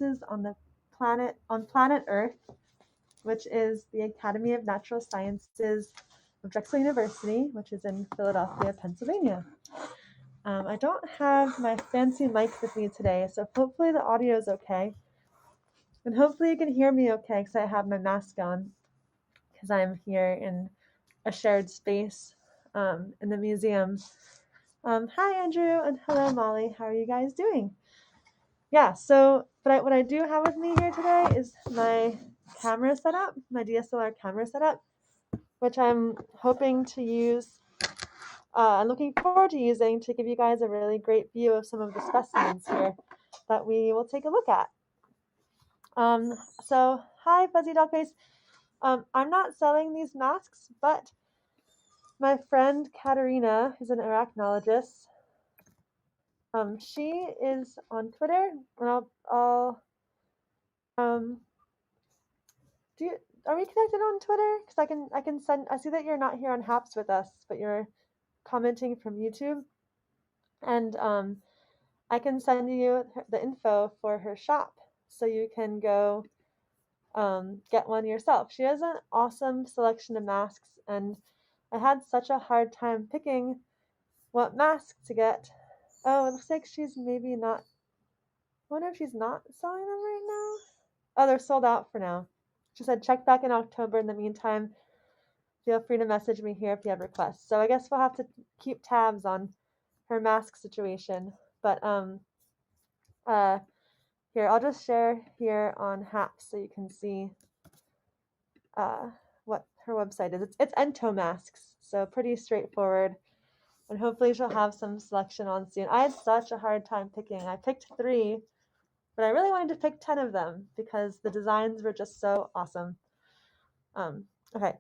on planet Earth, which is the Academy of Natural Sciences of Drexel University, which is in Philadelphia, Pennsylvania. I don't have my fancy mic with me today, so hopefully the audio is okay. And hopefully you can hear me okay because I have my mask on, because I'm here in a shared space in the museum. Hi, Andrew, and hello, Molly. How are you guys doing? Yeah, so what I do have with me here today is my camera setup, my DSLR camera setup, which I'm hoping to use and looking forward to using to give you guys a really great view of some of the specimens here that we will take a look at. So hi, fuzzydollface. I'm not selling these masks, but my friend Katerina, who's an arachnologist, she is on Twitter, and I'll are we connected on Twitter? Because I can send. I see that you're not here on Haps with us, but you're commenting from YouTube, and I can send you the info for her shop so you can go get one yourself. She has an awesome selection of masks, and I had such a hard time picking what mask to get. Oh, it looks like she's maybe not. I wonder if she's not selling them right now. Oh, they're sold out for now. She said check back in October. In the meantime, feel free to message me here if you have requests. So I guess we'll have to keep tabs on her mask situation. But here, I'll just share here on Haps so you can see what her website is. It's Entomasks, so pretty straightforward. And hopefully she'll have some selection on soon. I had such a hard time picking. I picked 3, but I really wanted to pick 10 of them because the designs were just so awesome. Okay,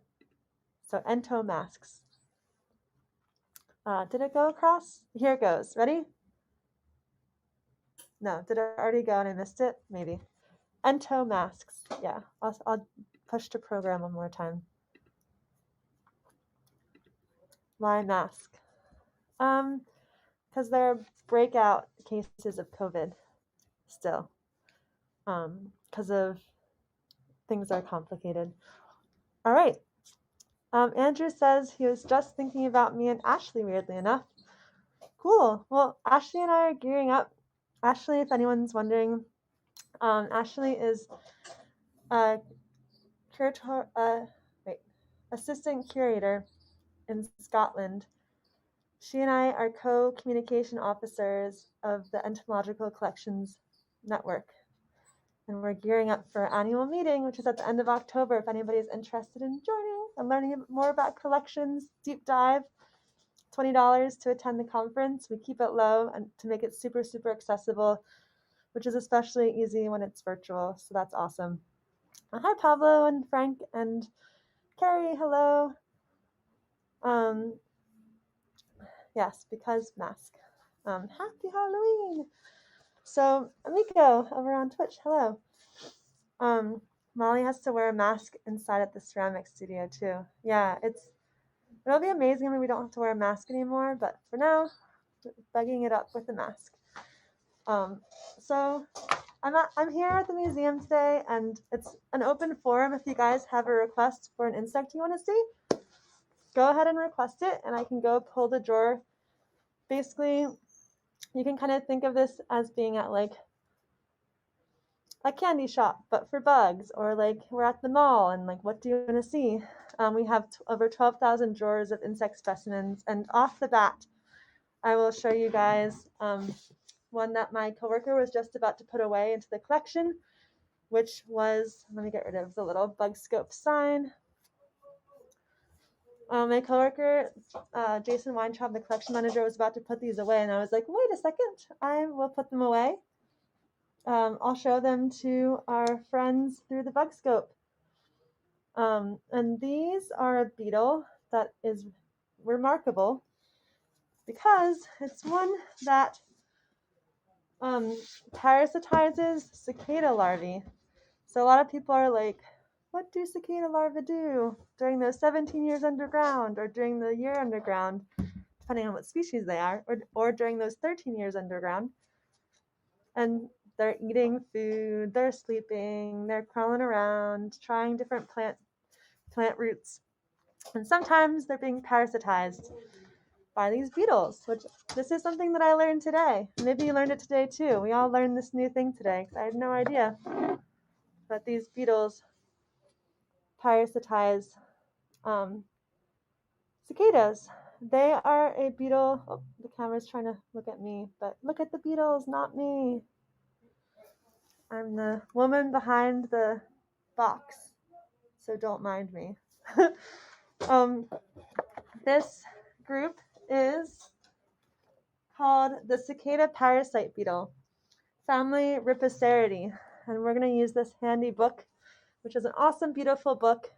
so Entomasks. Did it go across? Here it goes. Ready? No, did it already go and I missed it? Maybe. Entomasks. Yeah, I'll push to program one more time. My mask. Because there are breakout cases of COVID still. Because of things are complicated. All right. Andrew says he was just thinking about me and Ashley, weirdly enough. Cool. Well, Ashley and I are gearing up. Ashley, if anyone's wondering, Ashley is a assistant curator in Scotland. She and I are co-communication officers of the Entomological Collections Network. And we're gearing up for our annual meeting, which is at the end of October. If anybody's interested in joining and learning more about collections, deep dive, $20 to attend the conference. We keep it low and to make it super, super accessible, which is especially easy when it's virtual. So that's awesome. Hi, Pablo and Frank and Carrie. Hello. Yes, because mask. Happy Halloween. So Amiko over on Twitch. Hello. Molly has to wear a mask inside at the ceramic studio too. Yeah, it'll be amazing when we don't have to wear a mask anymore, but for now, bugging it up with a mask. So I'm here at the museum today, and it's an open forum. If you guys have a request for an insect you want to see, go ahead and request it, and I can go pull the drawer. Basically, you can kind of think of this as being at like a candy shop, but for bugs, or like we're at the mall and like, what do you want to see? We have over 12,000 drawers of insect specimens, and off the bat, I will show you guys one that my coworker was just about to put away into the collection, which was, let me get rid of the little bug scope sign. My coworker, Jason Weintraub, the collection manager, was about to put these away, and I was like, wait a second, I will put them away. I'll show them to our friends through the bug scope. And these are a beetle that is remarkable because it's one that parasitizes cicada larvae. So a lot of people are like, what do cicada larvae do during those 17 years underground, or during the year underground, depending on what species they are, or during those 13 years underground? And They're eating food, they're sleeping, they're crawling around, trying different plant roots. And sometimes they're being parasitized by these beetles, which this is something that I learned today. Maybe you learned it today too. We all learned this new thing today because I had no idea that these beetles parasitize cicadas. They are a beetle. Oh, the camera's trying to look at me, but look at the beetles, not me. I'm the woman behind the box, so don't mind me. This group is called the cicada parasite beetle, family Riposteidae, and we're going to use this handy book, which is an awesome, beautiful book,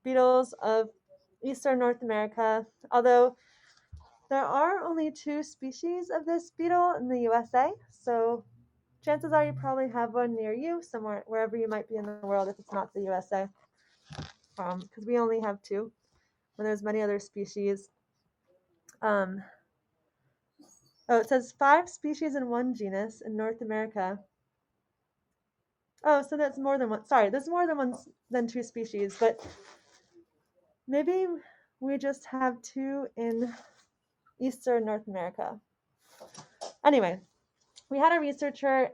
Beetles of Eastern North America, although there are only 2 species of this beetle in the USA, so chances are you probably have one near you, somewhere, wherever you might be in the world if it's not the USA, because we only have 2, when there's many other species. It says 5 species in 1 genus in North America. Oh, so that's more than one. Sorry, there's more than 2 species, but maybe we just have 2 in Eastern North America. Anyway, we had a researcher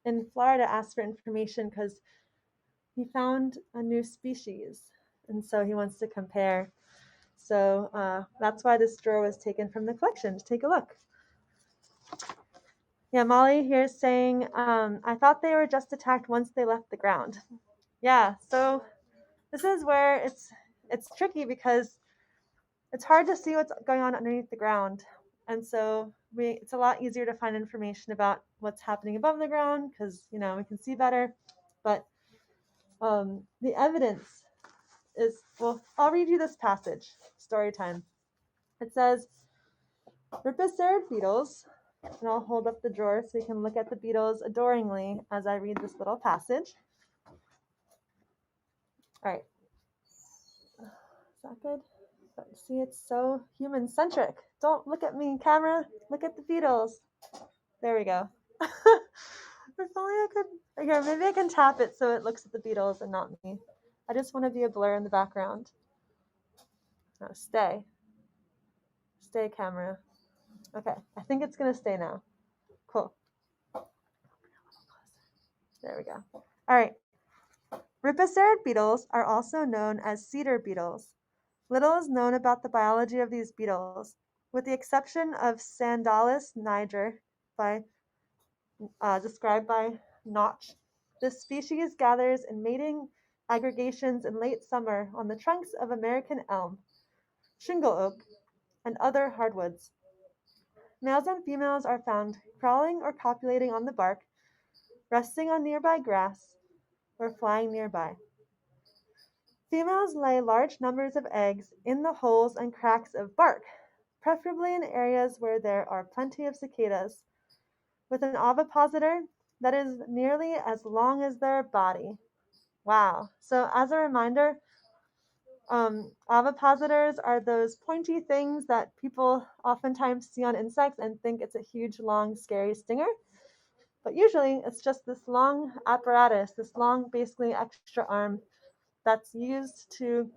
in Florida ask for information because he found a new species, and so he wants to compare. So that's why this drawer was taken from the collection, to take a look. Yeah, Molly here is saying, I thought they were just attacked once they left the ground. Yeah, so this is where it's tricky because it's hard to see what's going on underneath the ground. And so it's a lot easier to find information about what's happening above the ground because, we can see better. But the evidence is, well, I'll read you this passage, story time. It says, Riposte beetles, and I'll hold up the drawer so you can look at the beetles adoringly as I read this little passage. All right. Is that good? But see, it's so human-centric. Don't look at me, camera. Look at the beetles. There we go. If only I could. Here, maybe I can tap it so it looks at the beetles and not me. I just want to be a blur in the background. No, stay. Stay, camera. Okay, I think it's going to stay now. Cool. There we go. All right. Riposte beetles are also known as cedar beetles. Little is known about the biology of these beetles, with the exception of Sandalis niger, described by Notch. This species gathers in mating aggregations in late summer on the trunks of American elm, shingle oak, and other hardwoods. Males and females are found crawling or copulating on the bark, resting on nearby grass, or flying nearby. Females lay large numbers of eggs in the holes and cracks of bark, preferably in areas where there are plenty of cicadas, with an ovipositor that is nearly as long as their body. Wow. So as a reminder, ovipositors are those pointy things that people oftentimes see on insects and think it's a huge, long, scary stinger. But usually it's just this long apparatus, this long, basically extra arm that's used to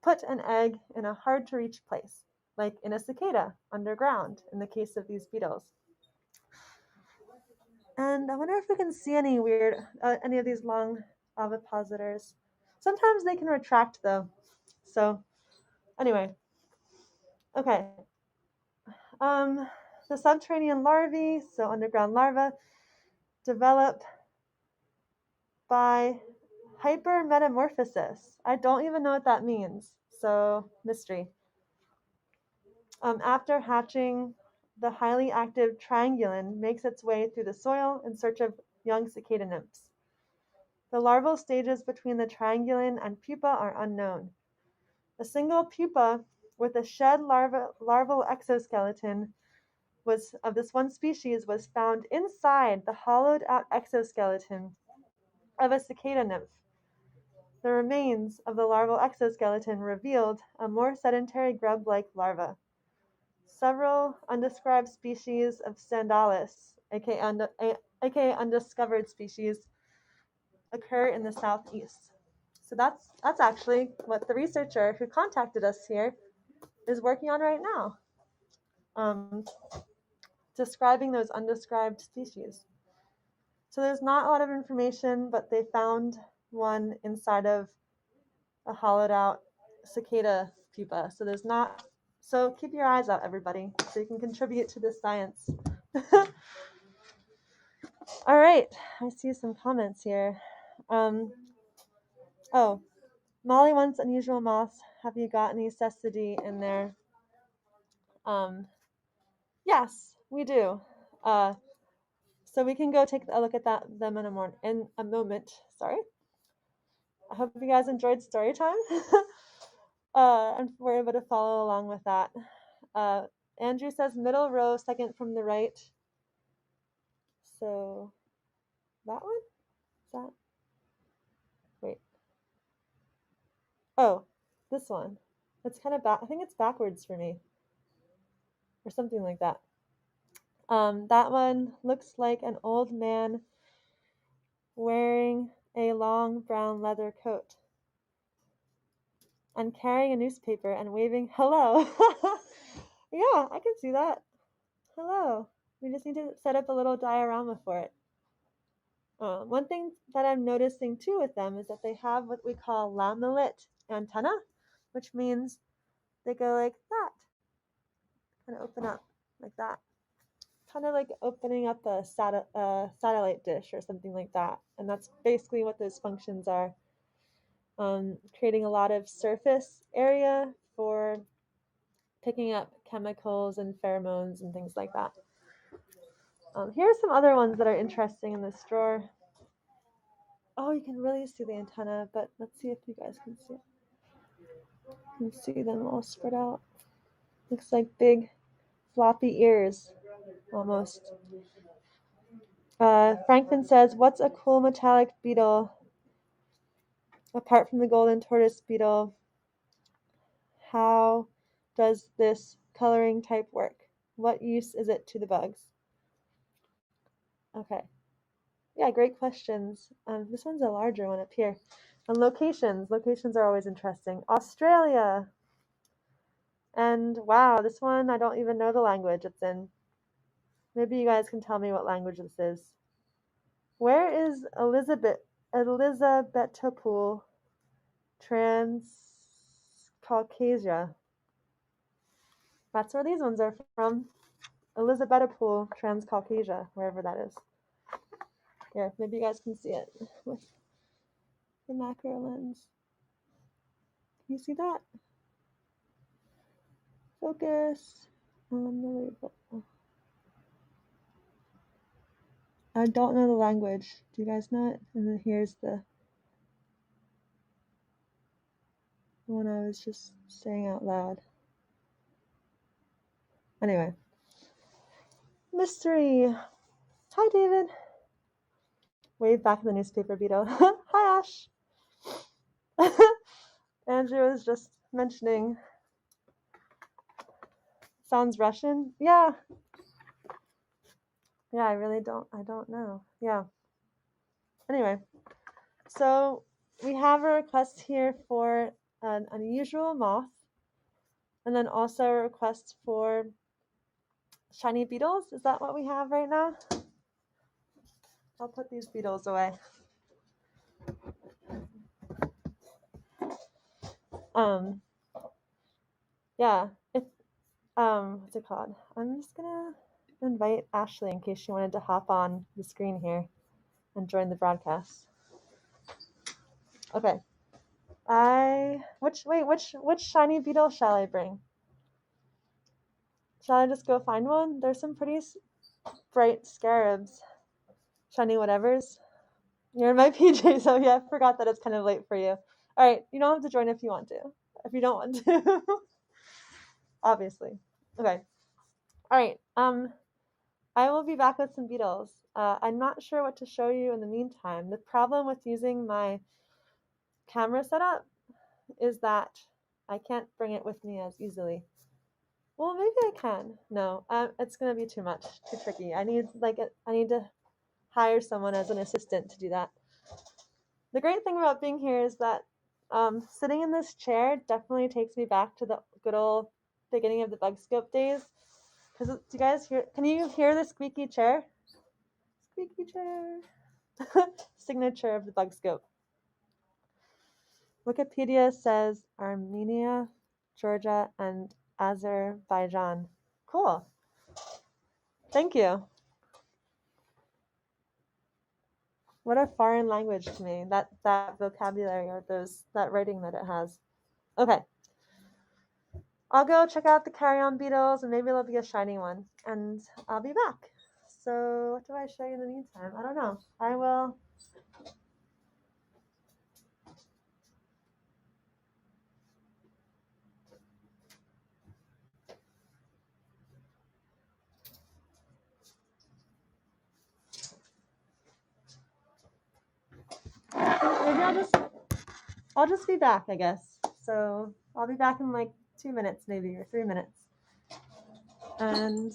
put an egg in a hard-to-reach place, like in a cicada underground, in the case of these beetles. And I wonder if we can see any any of these long ovipositors. Sometimes they can retract though. So anyway, okay. The subterranean larvae, so underground larvae, develop by hypermetamorphosis. I don't even know what that means, so mystery. After hatching, the highly active triangulin makes its way through the soil in search of young cicada nymphs. The larval stages between the triangulin and pupa are unknown. A single pupa with a shed larval exoskeleton of this one species was found inside the hollowed-out exoskeleton of a cicada nymph. The remains of the larval exoskeleton revealed a more sedentary grub-like larva. Several undescribed species of Sandalis, aka aka undiscovered species, occur in the southeast. So that's actually what the researcher who contacted us here is working on right now, describing those undescribed species. So there's not a lot of information, but they found one inside of a hollowed out cicada pupa. So there's not, so keep your eyes out, everybody, so you can contribute to this science. All right, I see some comments here. Oh, Molly wants unusual moths. Have you got any cecily in there? Yes, we do. So we can go take a look at them in a moment. Sorry. I hope you guys enjoyed story time. And we're able to follow along with that. Andrew says middle row, second from the right. So that one? Is that? Wait. Oh, this one. It's kind of back. I think it's backwards for me, or something like that. That one looks like an old man wearing a long brown leather coat and carrying a newspaper and waving hello. Yeah, I can see that. Hello. We just need to set up a little diorama for it. One thing that I'm noticing too with them is that they have what we call Lamellat antenna, which means they go like that, kind of open up like that, kind of like opening up a satellite dish or something like that. And that's basically what those functions are, creating a lot of surface area for picking up chemicals and pheromones and things like that. Here are some other ones that are interesting in this drawer. Oh, you can really see the antenna, but let's see if you guys can see it. You can see them all spread out. Looks like big floppy ears, almost. Franklin says, what's a cool metallic beetle? Apart from the golden tortoise beetle, how does this coloring type work? What use is it to the bugs? Okay. Yeah, great questions. This one's a larger one up here. And locations. Locations are always interesting. Australia. And wow, this one, I don't even know the language it's in. Maybe you guys can tell me what language this is. Where is Elizabetopool, Transcaucasia? That's where these ones are from. Elizabetopool, Transcaucasia, wherever that is. Here, maybe you guys can see it with the macro lens. Can you see that? Focus on the label. I don't know the language. Do you guys know it? And then here's the one I was just saying out loud. Anyway. Mystery. Hi, David. Wave back in the newspaper, beetle. Hi, Ash. Andrew was just mentioning. Sounds Russian? Yeah. Yeah, I don't know. Yeah. Anyway, so we have a request here for an unusual moth, and then also a request for shiny beetles. Is that what we have right now? I'll put these beetles away. Yeah, what's it called? I'm just gonna invite Ashley in case she wanted to hop on the screen here and join the broadcast. Okay. Which shiny beetle shall I bring? Shall I just go find one? There's some pretty bright scarabs. Shiny whatevers. You're in my PJs, so yeah, I forgot that it's kind of late for you. All right, you don't have to join if you want to. If you don't want to. Obviously. Okay. All right. I will be back with some beetles. I'm not sure what to show you in the meantime. The problem with using my camera setup is that I can't bring it with me as easily. Well, maybe I can. No, it's gonna be too much, too tricky. I need to hire someone as an assistant to do that. The great thing about being here is that sitting in this chair definitely takes me back to the good old beginning of the bug scope days. Because do you guys hear? Can you hear the squeaky chair? Squeaky chair. Signature of the bug scope. Wikipedia says Armenia, Georgia, and Azerbaijan. Cool. Thank you. What a foreign language to me, that vocabulary or that writing that it has. Okay. I'll go check out the carrion beetles and maybe there'll be a shiny one and I'll be back. So what do I show you in the meantime? I don't know. I will. Maybe I'll just be back, I guess. So I'll be back in like 2 minutes maybe or 3 minutes. And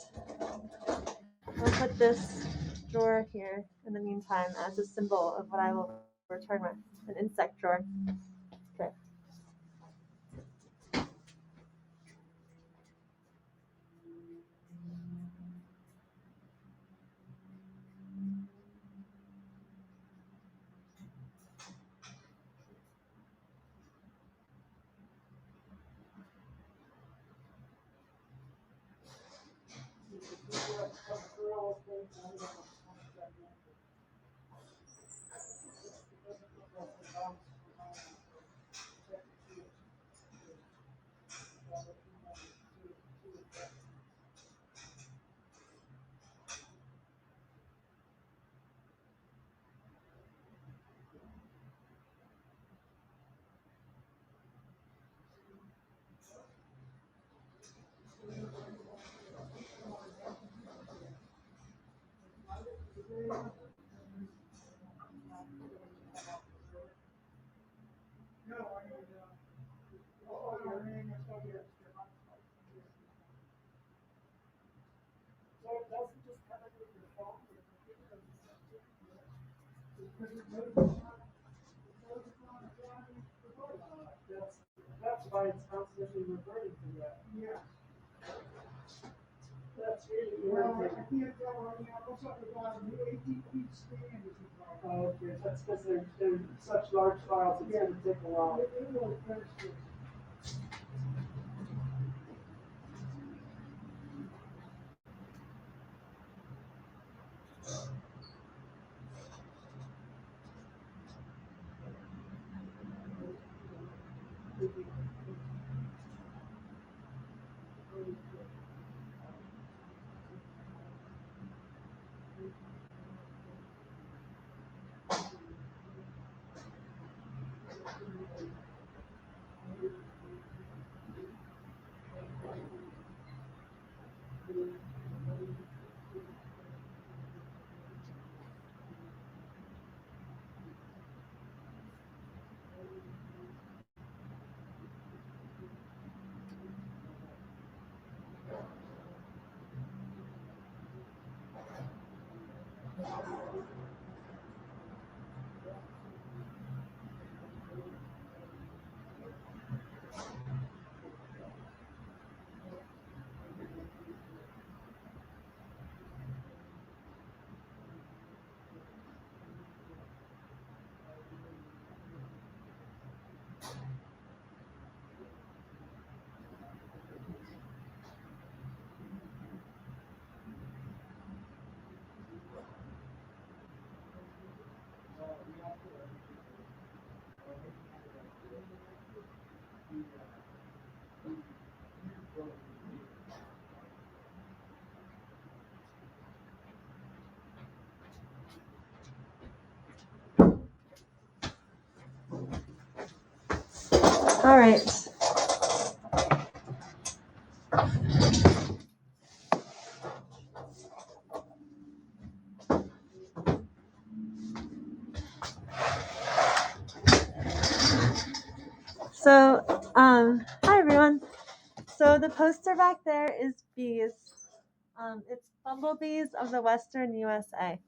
I'll put this drawer here in the meantime as a symbol of what I will return with, an insect drawer. Okay. That's why it's constantly reverting to that. Yeah. That's really irritating. I can't tell right now. Looks like about an 18-feet span. Oh, okay. That's because they're such large files. It's going to take a while. It will finish this. All right. So, hi everyone. So the poster back there is bees. It's bumblebees of the Western USA.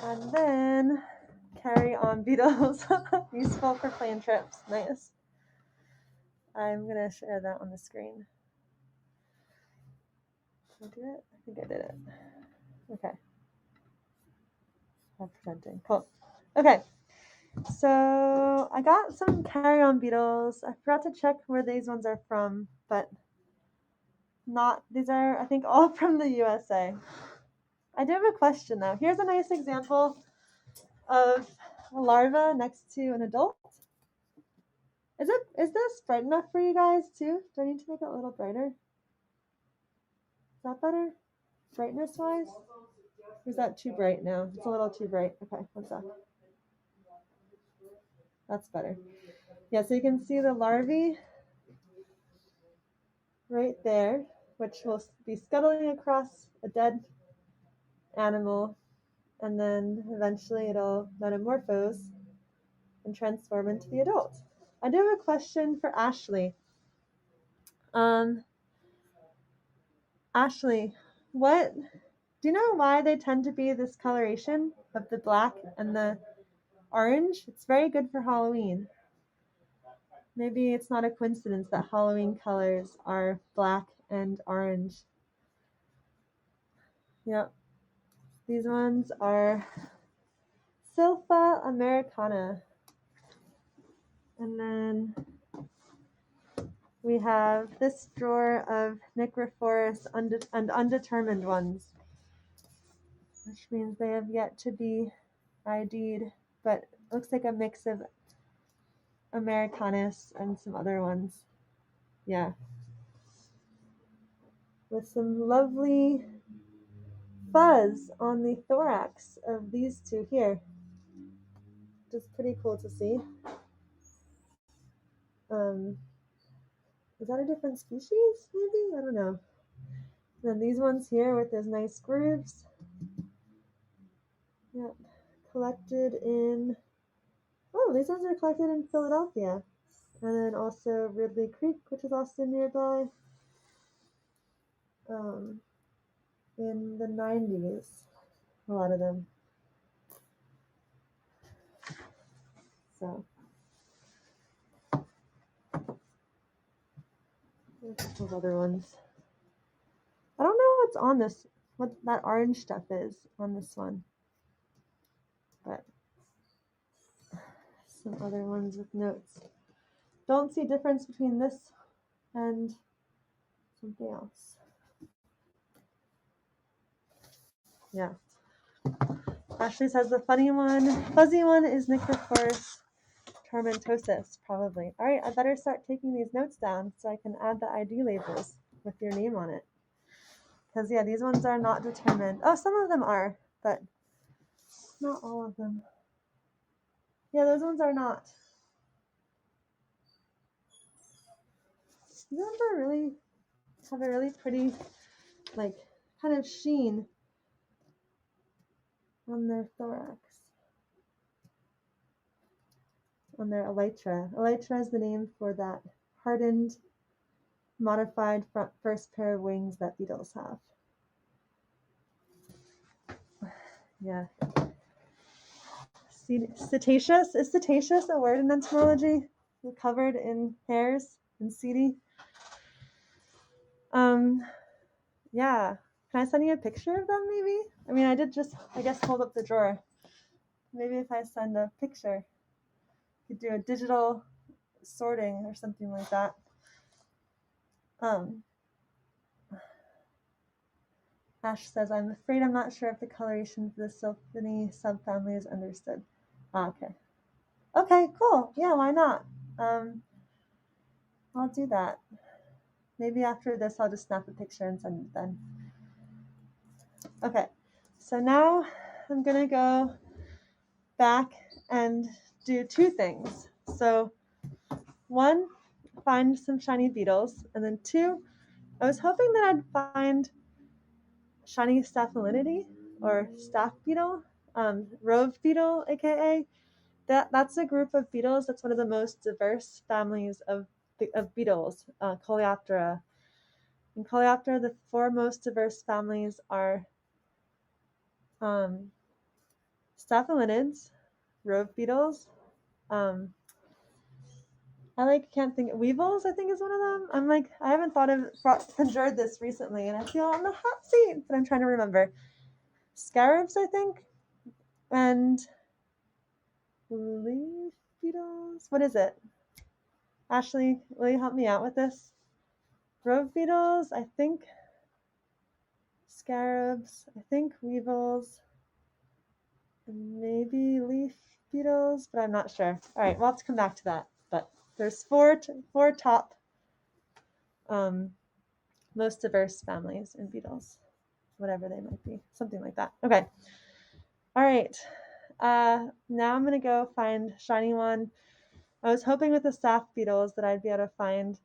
And then carry on beetles, useful for plane trips. Nice. I'm gonna share that on the screen. Did I do it? I think I did it. Okay. I'm presenting. Cool. Okay. So I got some carry-on beetles. I forgot to check where these ones are from, but these are, I think, all from the USA. I do have a question though. Here's a nice example of a larva next to an adult. Is this bright enough for you guys too? Do I need to make it a little brighter? Is that better? Brightness wise? Or is that too bright now? It's a little too bright. Okay, what's that? That's better. Yeah, so you can see the larvae right there, which will be scuttling across a dead animal, and then eventually it'll metamorphose and transform into the adult. I do have a question for Ashley. Ashley, do you know why they tend to be this coloration of the black and the orange? It's very good for Halloween. Maybe it's not a coincidence that Halloween colors are black and orange. Yep. These ones are Silpha americana. And then we have this drawer of Necrophorus and undetermined ones, which means they have yet to be ID'd, but it looks like a mix of Americanus and some other ones. Yeah. With some lovely fuzz on the thorax of these two here, which is pretty cool to see. Is that a different species, maybe? I don't know. And then these ones here with those nice grooves. Yep. Collected in, these ones are collected in Philadelphia. And then also Ridley Creek, which is also nearby. In the 90s, a lot of them. So, there's a couple of other ones. I don't know what's on this, what that orange stuff is on this one. But some other ones with notes. Don't see difference between this and something else. Yeah. Ashley says the fuzzy one is Necrophorus tomentosus, probably. All right, I better start taking these notes down so I can add the ID labels with your name on it. Because, yeah, these ones are not determined. Oh, some of them are, but not all of them. Yeah, those ones are not. These ones really have a really pretty, like, kind of sheen on their thorax. On their elytra. Elytra is the name for that hardened, modified first pair of wings that beetles have. Yeah. Cytaceous? Is Cytaceous a word in entomology? We're covered in hairs and seedy. Yeah. Can I send you a picture of them maybe? I mean, I did just, I guess, hold up the drawer. Maybe if I send a picture, you could do a digital sorting or something like that. Ash says, I'm afraid I'm not sure if the coloration for the Sylphony subfamily is understood. Okay. Okay, cool. Yeah, why not? I'll do that. Maybe after this, I'll just snap a picture and send it then. Okay, so now I'm gonna go back and do two things. So one, find some shiny beetles, and then two, I was hoping that I'd find shiny Staphylinidae or staff beetle, rove beetle, aka. That's a group of beetles that's one of the most diverse families of beetles, Coleoptera. In Coleoptera, the four most diverse families are Staphylinids, rove beetles. I can't think. Weevils, I think, is one of them. I haven't conjured this recently, and I feel on the hot seat, but I'm trying to remember. Scarabs, I think, and leaf beetles. What is it? Ashley, will you help me out with this? Rove beetles, I think. Scarabs, I think. Weevils, and maybe leaf beetles, but I'm not sure. All right, we'll have to come back to that. But there's four top most diverse families in beetles, whatever they might be, something like that. Okay. All right. Now I'm gonna go find shiny one. I was hoping with the staph beetles that I'd be able to find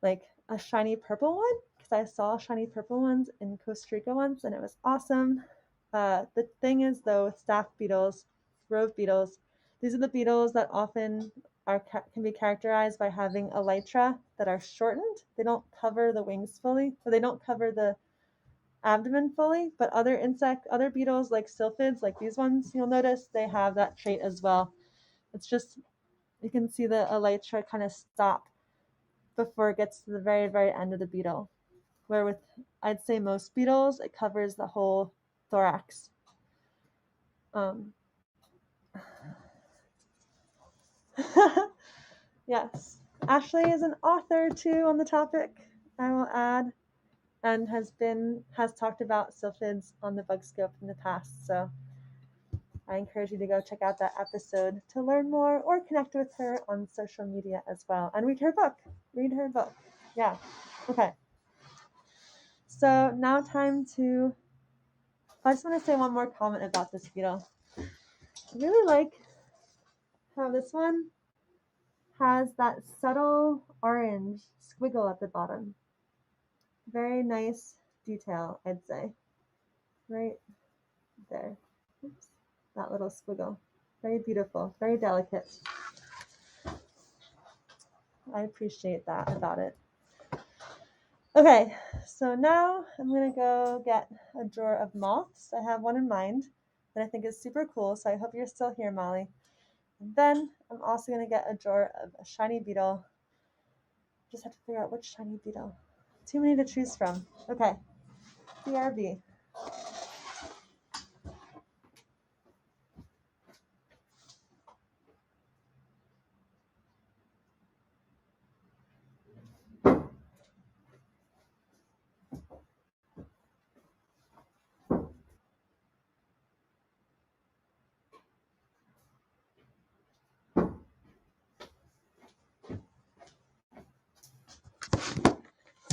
like a shiny purple one because I saw shiny purple ones in Costa Rica once and it was awesome. The thing is though with staph beetles, rove beetles, these are the beetles that often can be characterized by having elytra that are shortened. They don't cover the wings fully, or they don't cover the abdomen fully, but other beetles like sylphids, like these ones, you'll notice they have that trait as well. It's just, you can see the elytra kind of stop before it gets to the very, very end of the beetle. Where with, I'd say most beetles, it covers the whole thorax. Yes. Ashley is an author too on the topic, I will add, and has talked about sylphids on the Bug Scope in the past. So I encourage you to go check out that episode to learn more or connect with her on social media as well. And read her book. Yeah. Okay. So now time to, I just want to say one more comment about this beetle. I really like how this one has that subtle orange squiggle at the bottom. Very nice detail, I'd say. Right there. Oops. That little squiggle. Very beautiful, very delicate. I appreciate that about it. Okay, so now I'm gonna go get a drawer of moths. I have one in mind that I think is super cool, so I hope you're still here, Molly. And then I'm also gonna get a drawer of a shiny beetle. Just have to figure out which shiny beetle. Too many to choose from. Okay, BRB.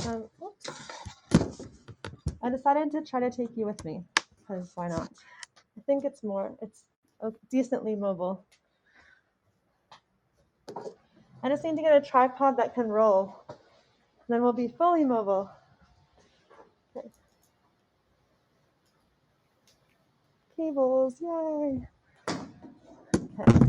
Oops. I decided to try to take you with me, because why not? I think it's decently mobile. I just need to get a tripod that can roll. Then we'll be fully mobile. Okay. Cables, yay! Okay.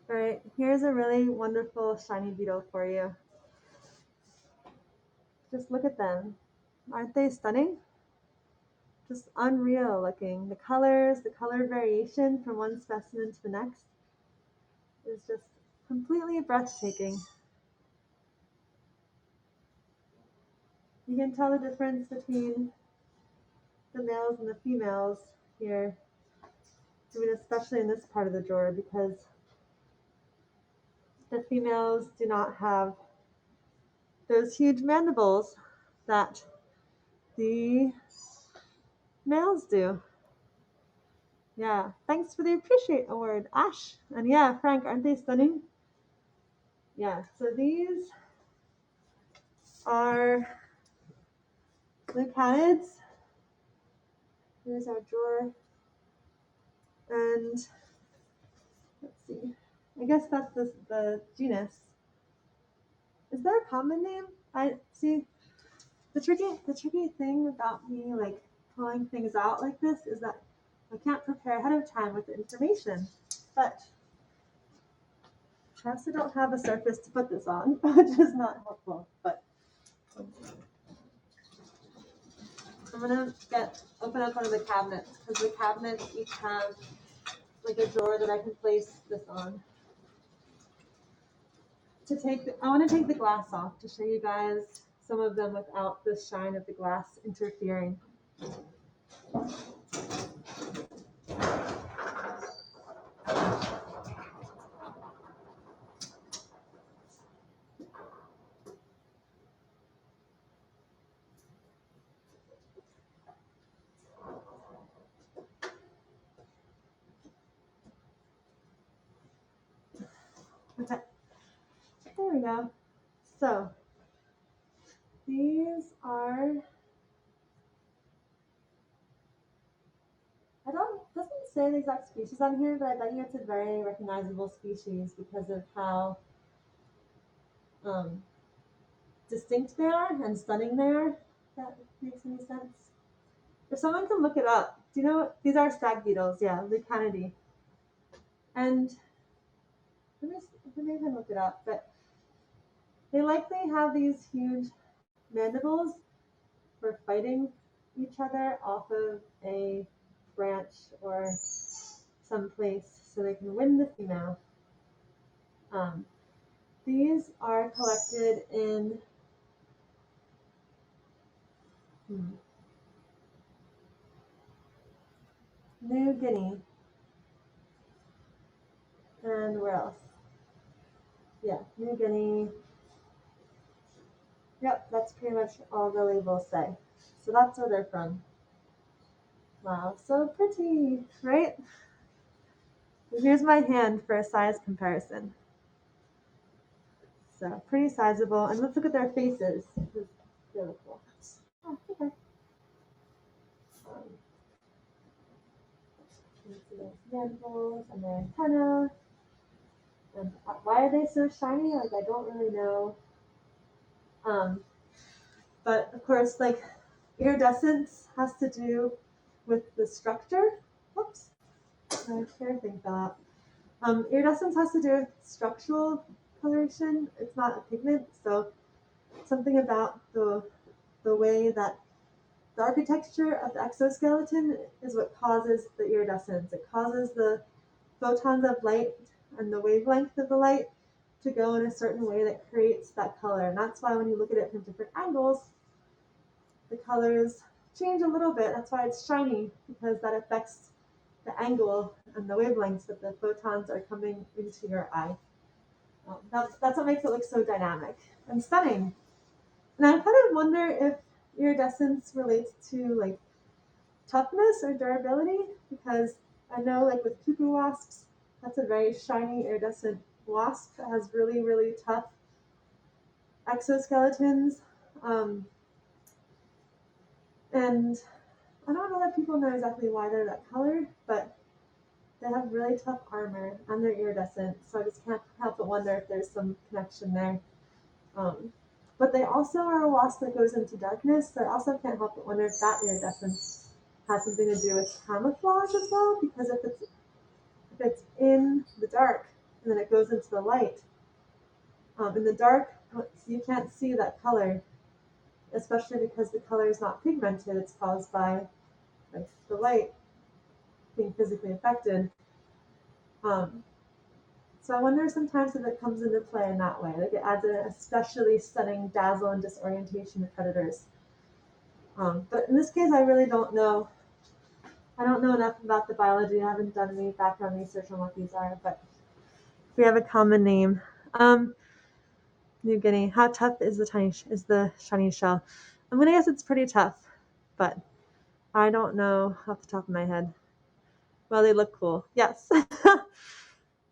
All right, here's a really wonderful shiny beetle for you. Just look at them. Aren't they stunning? Just unreal looking. The colors, the color variation from one specimen to the next is just completely breathtaking. You can tell the difference between the males and the females here. I mean, especially in this part of the drawer, because the females do not have those huge mandibles that the males do. Yeah, thanks for the Appreciate Award, Ash. And yeah, Frank, aren't they stunning? Yeah, so these are lucanids. Here's our drawer. And let's see. I guess that's the genus. Is there a common name? I see. The tricky thing about me like pulling things out like this is that I can't prepare ahead of time with the information. But I also don't have a surface to put this on, which is not helpful. But I'm gonna open up one of the cabinets because the cabinets each have like a drawer that I can place this on. I want to take the glass off to show you guys some of them without the shine of the glass interfering. Okay, there we go. So these are, doesn't say the exact species on here, but I bet you it's a very recognizable species because of how distinct they are and stunning they are. If that makes any sense. If someone can look it up, do you know what? These are stag beetles, yeah, Lucanidae. And maybe I can look it up, but they likely have these huge mandibles for fighting each other off of a branch or someplace so they can win the female. These are collected in New Guinea. And where else? Yeah, New Guinea. Yep, that's pretty much all the labels say. So that's where they're from. Wow, so pretty, right? Here's my hand for a size comparison. So pretty sizable. And let's look at their faces. Beautiful. Oh, okay. Their mandibles and their antenna. And why are they so shiny? Like, I don't really know. But of course, like, iridescence has to do with the structure. Whoops, my hair thing fell out. Iridescence has to do with structural coloration. It's not a pigment, so something about the way that the architecture of the exoskeleton is what causes the iridescence. It causes the photons of light and the wavelength of the light to go in a certain way that creates that color. And that's why when you look at it from different angles, the colors change a little bit. That's why it's shiny, because that affects the angle and the wavelengths that the photons are coming into your eye. That's what makes it look so dynamic and stunning. And I kind of wonder if iridescence relates to like toughness or durability, because I know like with cuckoo wasps, that's a very shiny iridescent wasp that has really, really tough exoskeletons. And I don't know that people know exactly why they're that color, but they have really tough armor and they're iridescent, so I just can't help but wonder if there's some connection there. But they also are a wasp that goes into darkness, so I also can't help but wonder if that iridescence has something to do with camouflage as well, because if it's in the dark and then it goes into the light, in the dark you can't see that color, especially because the color is not pigmented. It's caused by like the light being physically affected. So I wonder sometimes if it comes into play in that way, like it adds an especially stunning dazzle and disorientation to predators. But in this case, I really don't know. I don't know enough about the biology. I haven't done any background research on what these are, but we have a common name. New Guinea. How tough is the shiny shell? I'm gonna guess it's pretty tough, but I don't know off the top of my head. Well, they look cool. Yes.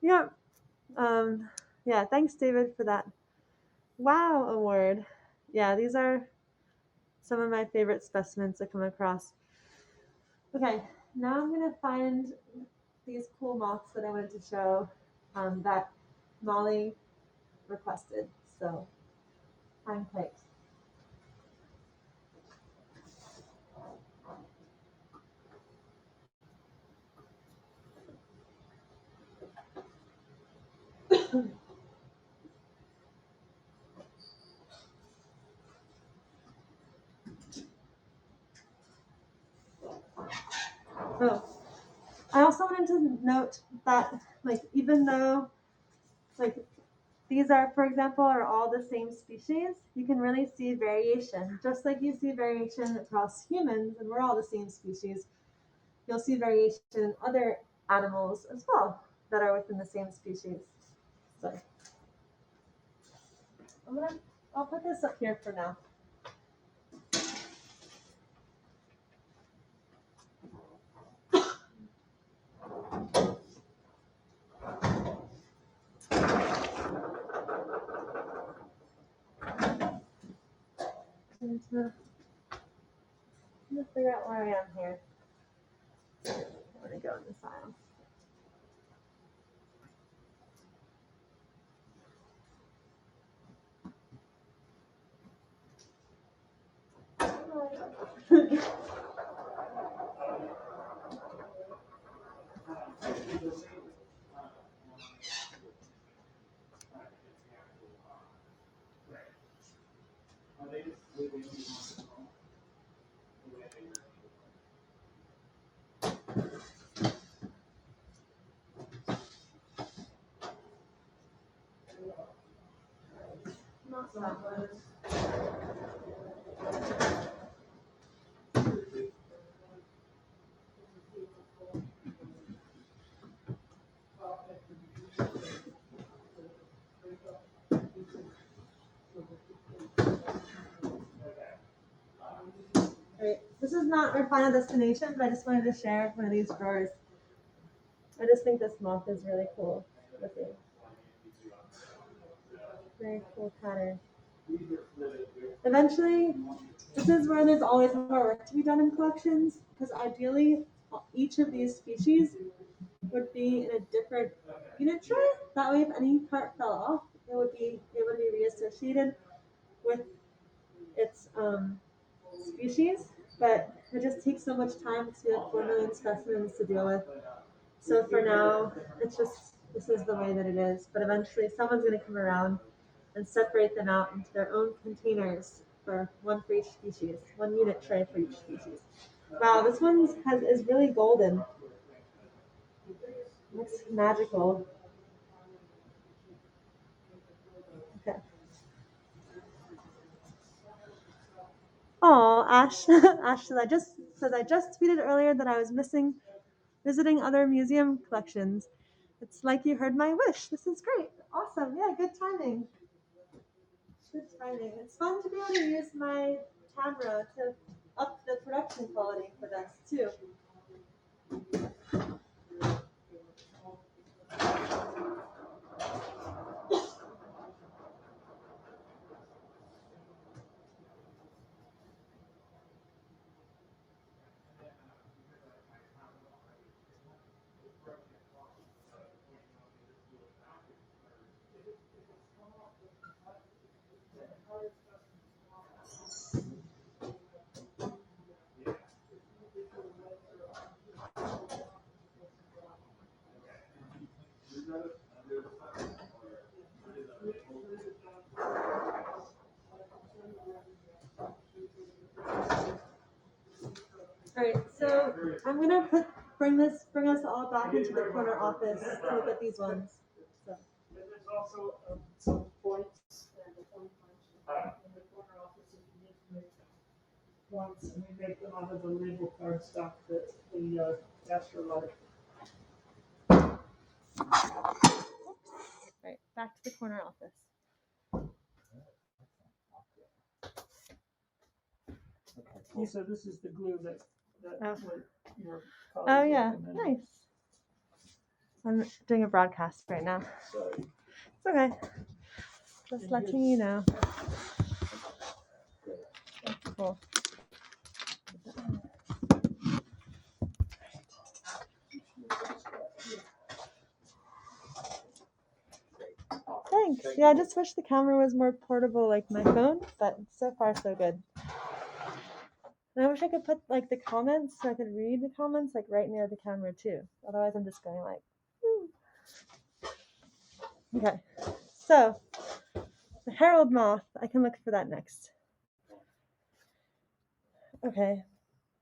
Yeah. Yeah. Thanks, David, for that wow award. Yeah, these are some of my favorite specimens to come across. Okay, now I'm gonna find these cool moths that I wanted to show that Molly requested. So I'm quick. Oh, I also wanted to note that, like, even though, like, these are, for example, are all the same species, you can really see variation. Just like you see variation across humans, and we're all the same species, you'll see variation in other animals as well that are within the same species. So I'll put this up here for now. I'm gonna figure out where I am here. I'm gonna go in this aisle. Not that one. Right. This is not our final destination, but I just wanted to share one of these drawers. I just think this moth is really cool. Very cool pattern. Eventually, this is where there's always more work to be done in collections, because ideally, each of these species would be in a different unit tray. That way, if any part fell off, it would be reassociated with its species. But it just takes so much time because we have 4 million specimens to deal with. So for now, it's just this is the way that it is. But eventually, someone's going to come around and separate them out into their own containers for one for each species, one unit tray for each species. Wow, this one is really golden. Looks magical. Okay. Oh, Ash. Ash says I just tweeted earlier that I was missing visiting other museum collections. It's like you heard my wish. This is great. Awesome. Yeah, good timing. Good timing. It's fun to be able to use my camera to up the production quality for this too. All right, so I'm gonna bring us all back into the corner office to look at these ones. So. There's also some points and a point punch in the corner office if you need to make them. once, and we make them out of the label card stuff that the Astro like. Right, back to the corner office. So this is the glue that your colleague Oh yeah, recommended. nice. I'm doing a broadcast right now. Sorry. It's okay. Just letting you know. Cool. Thanks. Yeah, I just wish the camera was more portable like my phone, but so far so good. And I wish I could put like the comments so I could read the comments like right near the camera too. Otherwise I'm just going like, woo. Okay. So the herald moth, I can look for that next. Okay.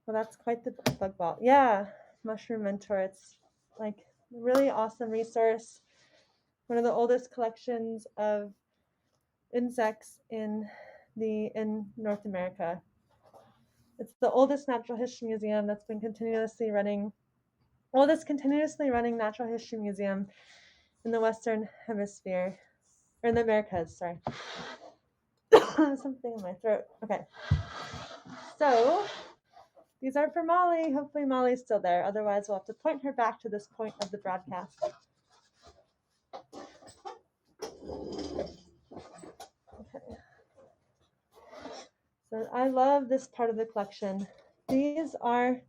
Well, that's quite the bug ball. Yeah, Mushroom Mentor. It's like a really awesome resource. One of the oldest collections of insects in North America. It's the oldest natural history museum that's been continuously running natural history museum in the Western Hemisphere, or in the Americas, sorry. Something in my throat. Okay. So these are for Molly. Hopefully Molly's still there. Otherwise we'll have to point her back to this point of the broadcast. Okay. So I love this part of the collection. These are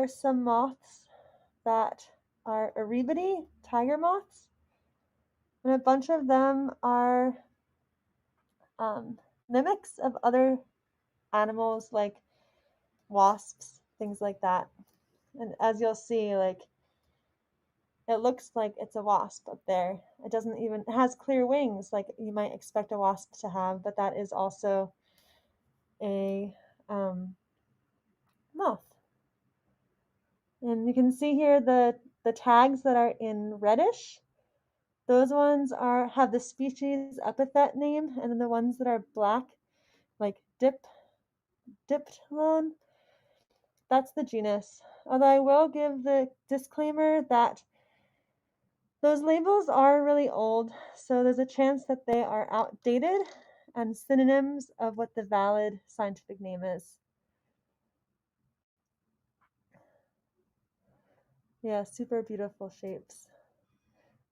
some moths that are Erebidi, tiger moths. And a bunch of them are mimics of other animals like wasps, things like that. And as you'll see, like it looks like it's a wasp up there. It has clear wings like you might expect a wasp to have, but that is also a moth. And you can see here the tags that are in reddish. Those ones have the species epithet name, and then the ones that are black, like Diptyloin, that's the genus. Although I will give the disclaimer that those labels are really old, so there's a chance that they are outdated and synonyms of what the valid scientific name is. Yeah, super beautiful shapes.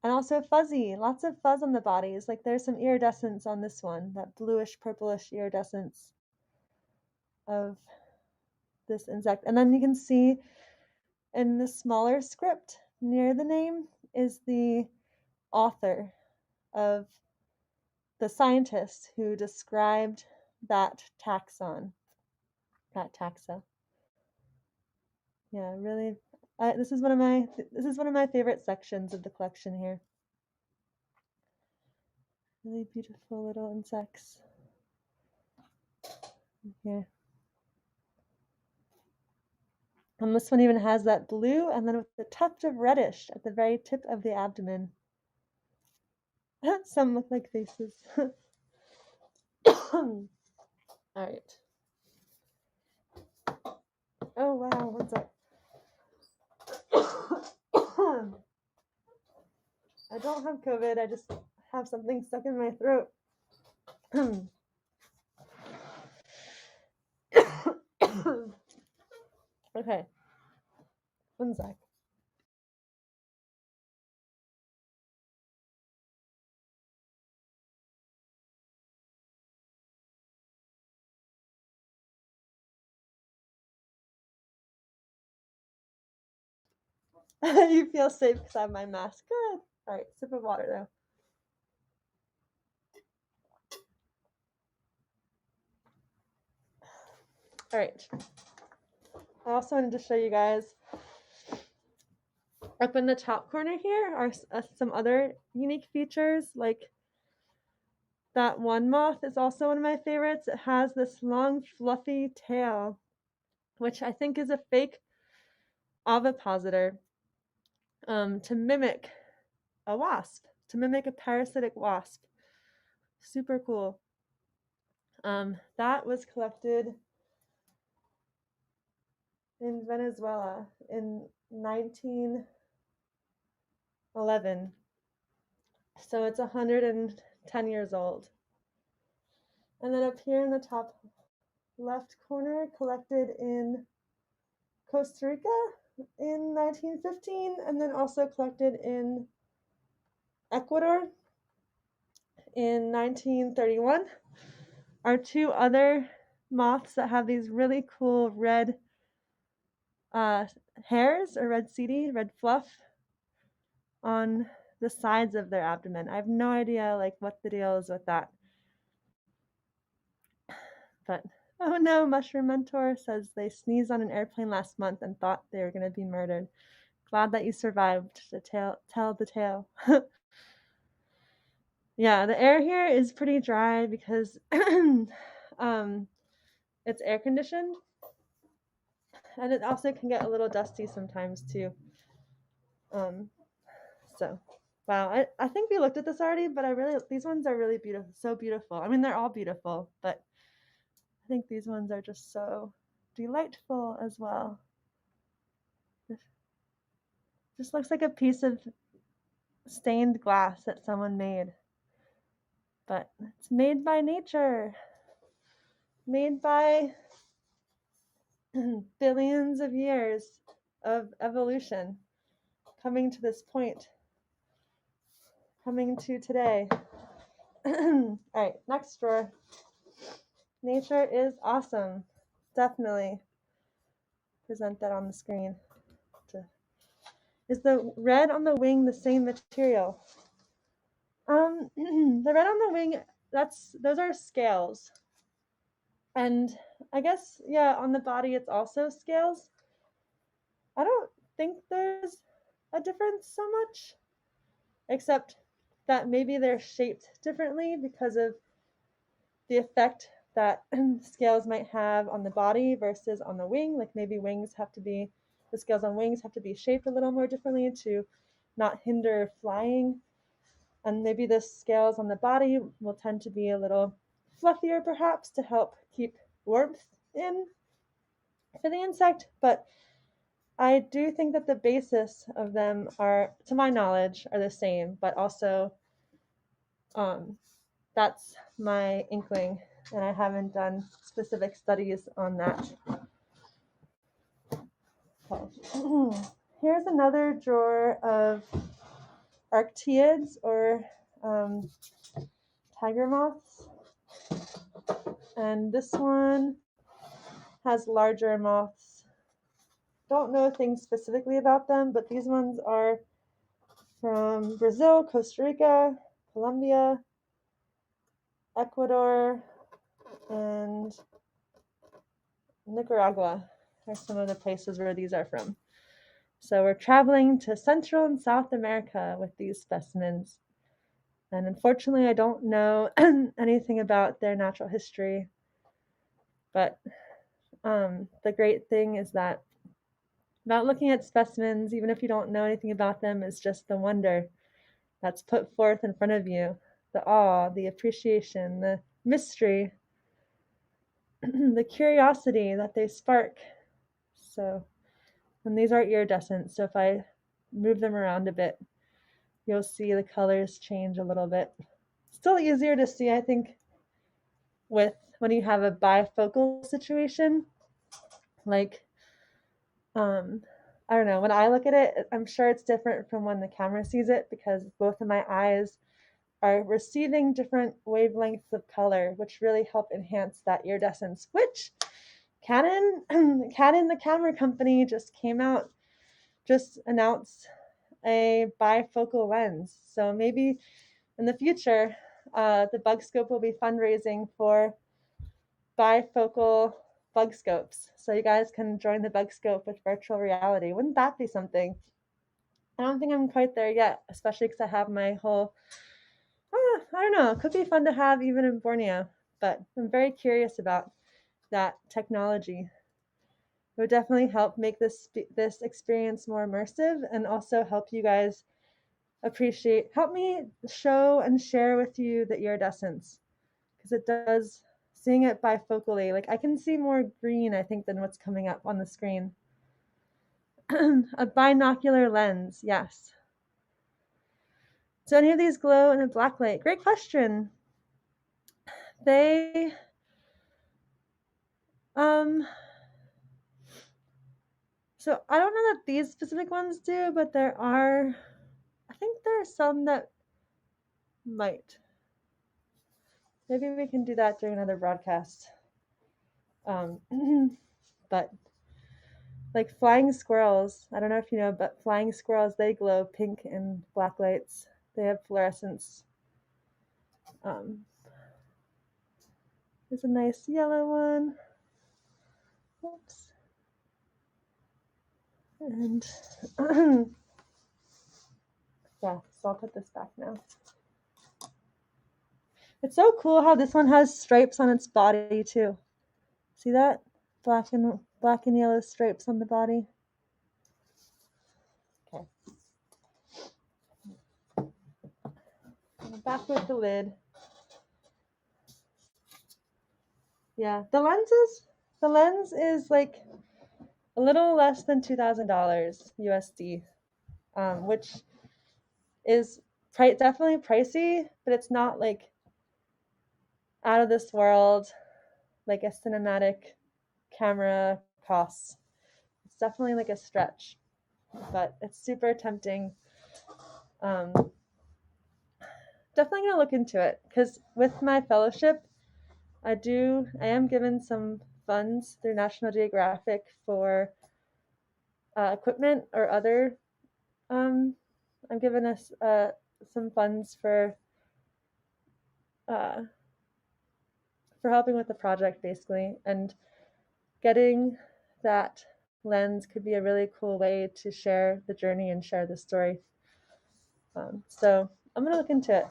And also fuzzy, lots of fuzz on the bodies. Like there's some iridescence on this one, that bluish, purplish iridescence of this insect. And then you can see in the smaller script near the name is the author of the scientist who described that taxa. Yeah, really. This is one of my favorite sections of the collection here. Really beautiful little insects. Here. And this one even has that blue and then with the tuft of reddish at the very tip of the abdomen. Some look like faces. All right. Oh wow, what's up? I don't have COVID, I just have something stuck in my throat. Okay, one sec. You feel safe because I have my mask. Good. All right, sip of water though. All right. I also wanted to show you guys up in the top corner here are some other unique features. Like that one moth is also one of my favorites. It has this long fluffy tail, which I think is a fake ovipositor to mimic a wasp, to mimic a parasitic wasp. Super cool. That was collected in Venezuela in 1911. So it's 110 years old. And then up here in the top left corner, collected in Costa Rica in 1915, and then also collected in Ecuador in 1931, are two other moths that have these really cool red hairs or red seedy, red fluff on the sides of their abdomen. I have no idea like what the deal is with that. But oh no, Mushroom Mentor says they sneezed on an airplane last month and thought they were going to be murdered. Glad that you survived to tell the tale. Yeah, the air here is pretty dry because it's air conditioned, and it also can get a little dusty sometimes too. So wow, I think we looked at this already, but these ones are really beautiful, so beautiful. I mean, they're all beautiful, but I think these ones are just so delightful as well. Just looks like a piece of stained glass that someone made. But it's made by nature. Made by billions of years of evolution coming to this point. Coming to today. All right, next drawer. Nature is awesome. Definitely present that on the screen. Is the red on the wing the same material? The red on the wing, those are scales. And I guess, yeah, on the body it's also scales. I don't think there's a difference so much, except that maybe they're shaped differently because of the effect that scales might have on the body versus on the wing. Like maybe the scales on wings have to be shaped a little more differently to not hinder flying. And maybe the scales on the body will tend to be a little fluffier perhaps to help keep warmth in for the insect. But I do think that the basis of them are, to my knowledge, are the same, but also that's my inkling, and I haven't done specific studies on that. Okay. Here's another drawer of arctiids or tiger moths, and this one has larger moths. Don't know things specifically about them, but these ones are from Brazil, Costa Rica, Colombia, Ecuador, and Nicaragua are some of the places where these are from. So we're traveling to Central and South America with these specimens. And unfortunately, I don't know anything about their natural history. But the great thing is that about looking at specimens, even if you don't know anything about them, is just the wonder that's put forth in front of you. The awe, the appreciation, the mystery, the curiosity that they spark. So, and these are iridescent, so if I move them around a bit, you'll see the colors change a little bit. Still easier to see, I think, with when you have a bifocal situation. Like, I don't know, when I look at it, I'm sure it's different from when the camera sees it because both of my eyes are receiving different wavelengths of color, which really help enhance that iridescence, which Canon, the camera company, just announced a bifocal lens. So maybe in the future, the Bug Scope will be fundraising for bifocal bug scopes. So you guys can join the Bug Scope with virtual reality. Wouldn't that be something? I don't think I'm quite there yet, especially because I have my whole, I don't know, it could be fun to have even in Borneo, but I'm very curious about that technology. It would definitely help make this experience more immersive and also help you guys help me show and share with you the iridescence, because it does seeing it bifocally. Like I can see more green, I think, than what's coming up on the screen. A binocular lens, yes. Do any of these glow in a black light? Great question. They, so I don't know that these specific ones do, but I think there are some that might. Maybe we can do that during another broadcast. But like flying squirrels, I don't know if you know, but flying squirrels, they glow pink in black lights. They have fluorescence. There's a nice yellow one. Oops. And yeah, so I'll put this back now. It's so cool how this one has stripes on its body too. See that? Black and yellow stripes on the body. Okay. Back with the lid. Yeah, the lens is like a little less than $2,000 USD, which is definitely pricey, but it's not like out of this world like a cinematic camera costs. It's definitely like a stretch, but it's super tempting. Definitely gonna look into it because with my fellowship, I am given some funds through National Geographic for equipment or other. I'm given us some funds for helping with the project basically, and getting that lens could be a really cool way to share the journey and share the story. So I'm gonna look into it.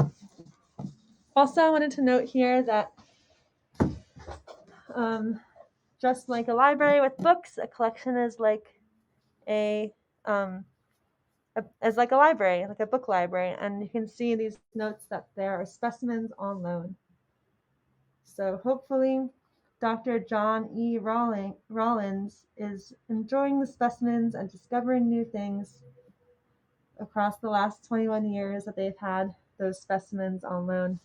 Also, I wanted to note here that just like a library with books, a collection is like a library, like a book library, and you can see these notes that there are specimens on loan. So hopefully Dr. John E. Rollins is enjoying the specimens and discovering new things across the last 21 years that they've had those specimens on loan.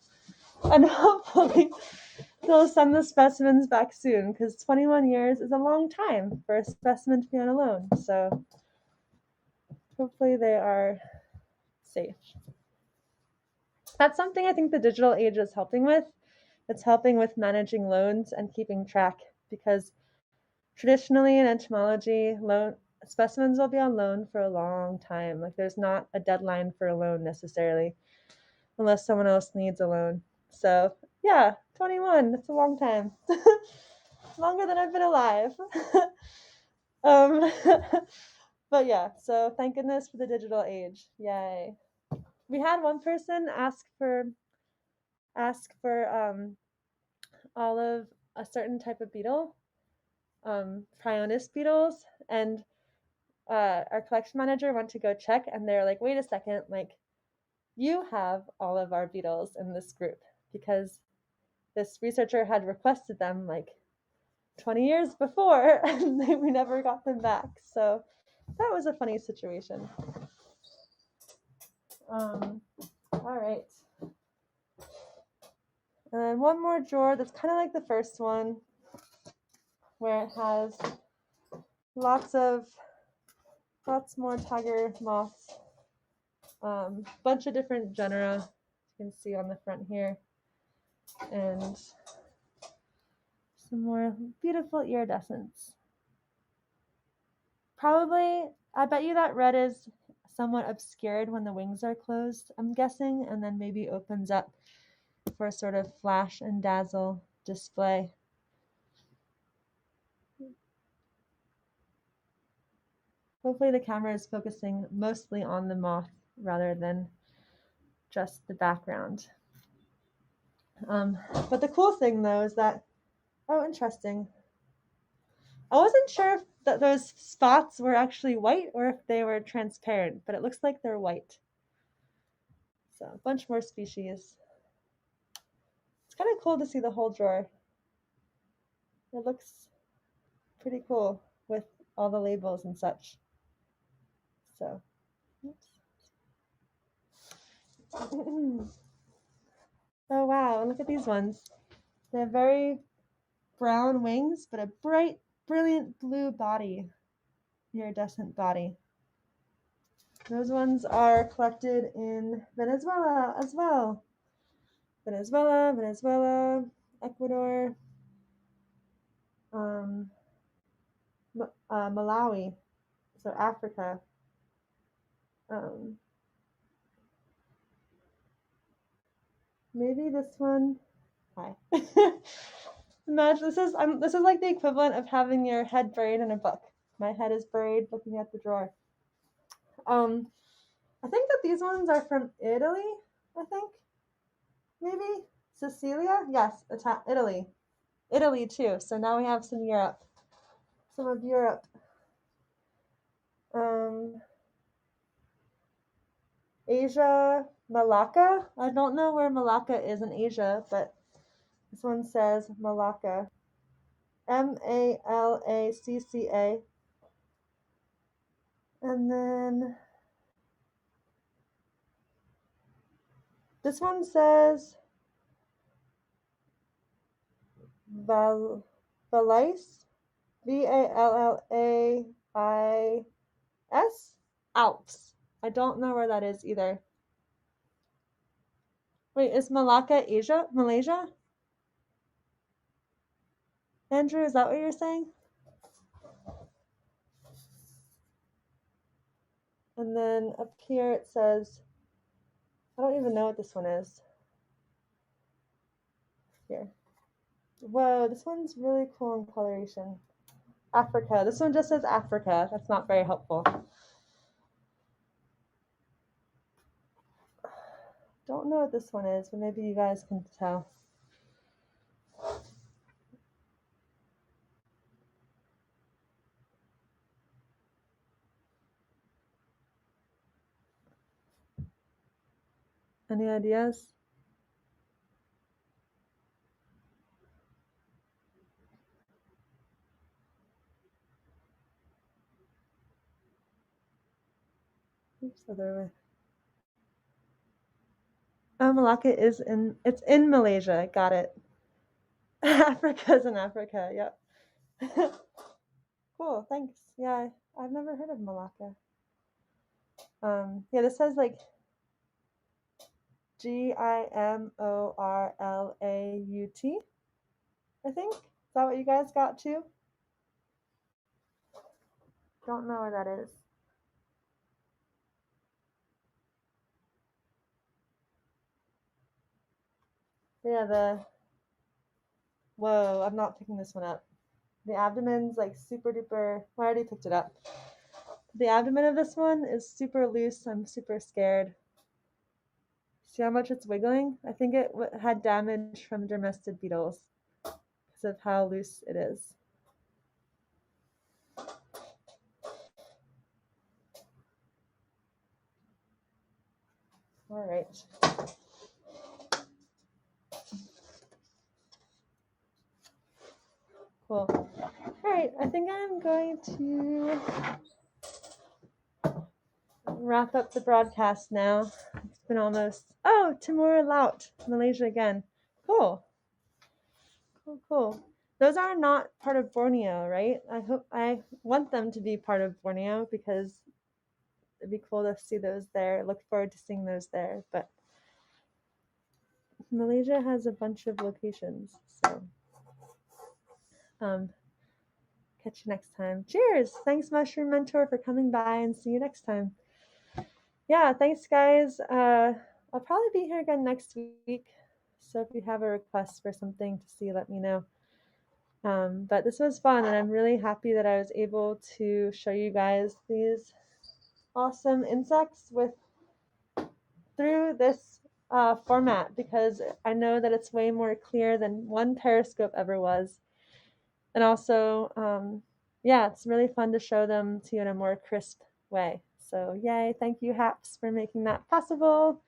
And hopefully they'll send the specimens back soon, because 21 years is a long time for a specimen to be on a loan. So hopefully they are safe. That's something I think the digital age is helping with. It's helping with managing loans and keeping track, because traditionally in entomology, specimens will be on loan for a long time. Like there's not a deadline for a loan necessarily, unless someone else needs a loan. So yeah, 21, that's a long time. Longer than I've been alive. But yeah, so thank goodness for the digital age. Yay. We had one person ask for all of a certain type of beetle, Prionis beetles, and our collection manager went to go check, and they're like, wait a second, like you have all of our beetles in this group, because this researcher had requested them like 20 years before and we never got them back. So that was a funny situation. All right. And then one more drawer that's kind of like the first one, where it has lots more tiger moths, bunch of different genera you can see on the front here, and some more beautiful iridescence. Probably, I bet you that red is somewhat obscured when the wings are closed, I'm guessing, and then maybe opens up for a sort of flash and dazzle display. Hopefully the camera is focusing mostly on the moth rather than just the background. But the cool thing though is that, oh, interesting. I wasn't sure if those spots were actually white or if they were transparent, but it looks like they're white. So a bunch more species. It's kind of cool to see the whole drawer. It looks pretty cool with all the labels and such. So, oops. Oh wow, look at these ones. They have very brown wings, but a bright, brilliant blue body, iridescent body. Those ones are collected in Venezuela as well. Venezuela, Ecuador, Malawi, so Africa. Maybe this one. Hi. Imagine this is like the equivalent of having your head buried in a book. My head is buried looking at the drawer. I think that these ones are from Italy. I think maybe Sicilia. Yes, Italy. Italy too. So now we have some Europe. Some of Europe. Asia, Malacca. I don't know where Malacca is in Asia, but this one says Malacca. Malacca. And then this one says Valais. Vallais. Alps. I don't know where that is either. Wait, is Malacca Asia? Malaysia? Andrew, is that what you're saying? And then up here it says, I don't even know what this one is. Here. Whoa, this one's really cool in coloration. Africa. This one just says Africa. That's not very helpful. Don't know what this one is, but maybe you guys can tell. Any ideas? Oops, other way. Oh, Malacca is it's in Malaysia. Got it. Africa's in Africa. Yep. Cool. Thanks. Yeah, I've never heard of Malacca. Yeah, this says like Gimorlaut. I think. Is that what you guys got too? Don't know where that is. Yeah, whoa, I'm not picking this one up. The abdomen's like super duper. Well, I already picked it up. The abdomen of this one is super loose. I'm super scared. See how much it's wiggling? I think it had damage from domestic beetles because of how loose it is. All right. Cool. All right, I think I'm going to wrap up the broadcast now. It's been almost, oh, Timor-Laut, Malaysia again. Cool. Cool. Those are not part of Borneo, right? I want them to be part of Borneo because it'd be cool to see those there. Look forward to seeing those there. But Malaysia has a bunch of locations, so catch you next time. Cheers! Thanks, Mushroom Mentor, for coming by, and see you next time. Yeah, thanks, guys. I'll probably be here again next week, so if you have a request for something to see, let me know. But this was fun, and I'm really happy that I was able to show you guys these awesome insects through this format, because I know that it's way more clear than one periscope ever was. And also, yeah, it's really fun to show them to you in a more crisp way. So yay, thank you, Haps, for making that possible.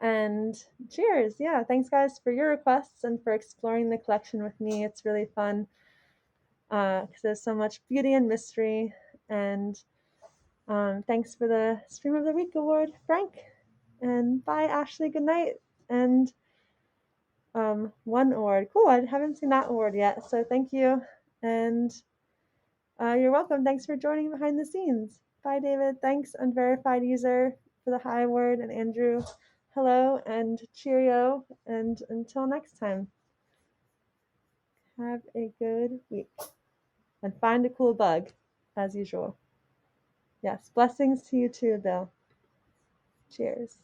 And cheers. Yeah, thanks guys for your requests and for exploring the collection with me. It's really fun because there's so much beauty and mystery. And thanks for the Stream of the Week award, Frank. And bye, Ashley. Good night. And one award. Cool. I haven't seen that award yet. So thank you. And you're welcome. Thanks for joining behind the scenes. Bye, David. Thanks, unverified user, for the hi word. And Andrew, hello and cheerio. And until next time, have a good week. And find a cool bug, as usual. Yes, blessings to you too, Bill. Cheers.